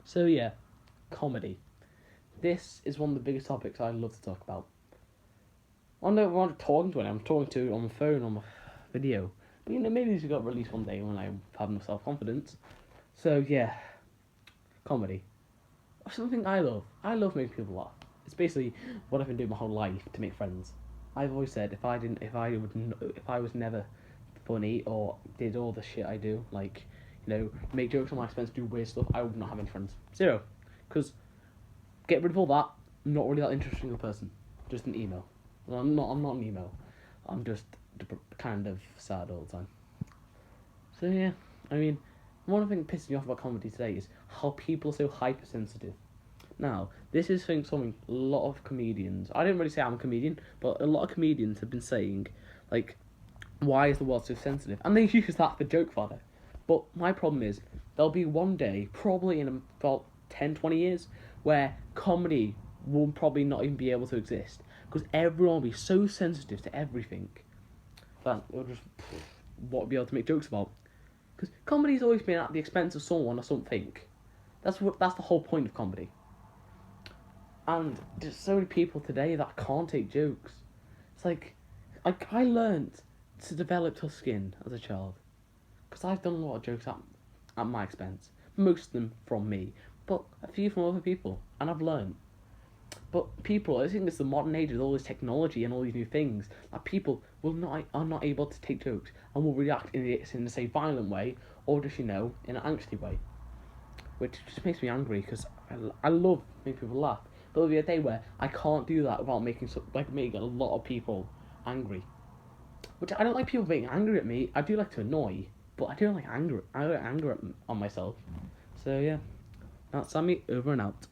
So yeah, comedy. This is one of the biggest topics I love to talk about. I'm not talking to anyone. I'm talking to on my phone, on my video. But maybe this will get released one day when I have no self confidence. So yeah, comedy. Something I love. I love making people laugh. It's basically what I've been doing my whole life to make friends. I've always said if I was never funny or did all the shit I do, like make jokes on my expense, do weird stuff, I would not have any friends. Zero. Because get rid of all that. I'm not really that interesting a person. Just an emo. Well, I'm not. I'm not an emo. I'm just kind of sad all the time. So yeah, I mean, one thing that pisses me off about comedy today is how people are so hypersensitive. Now, this is something a lot of comedians. I didn't really say I'm a comedian, but a lot of comedians have been saying, like, why is the world so sensitive? And they use that for joke fodder. But my problem is, there'll be one day, probably in about 10, 20 years, where comedy will probably not even be able to exist. Because everyone will be so sensitive to everything that they'll just won't be able to make jokes about. Because comedy's always been at the expense of someone or something. That's the whole point of comedy. And there's so many people today that can't take jokes. It's like I learned to develop tough skin as a child. Because I've done a lot of jokes at my expense. Most of them from me, but a few from other people. And I've learned. But people, I think it's the modern age with all this technology and all these new things, that people are not able to take jokes and will react in a say violent way or just in an angsty way, which just makes me angry because I love making people laugh. But there'll be a day where I can't do that without making a lot of people angry. Which I don't like people being angry at me. I do like to annoy, but I don't like anger. I don't like anger on myself. So yeah, that's Sammy over and out.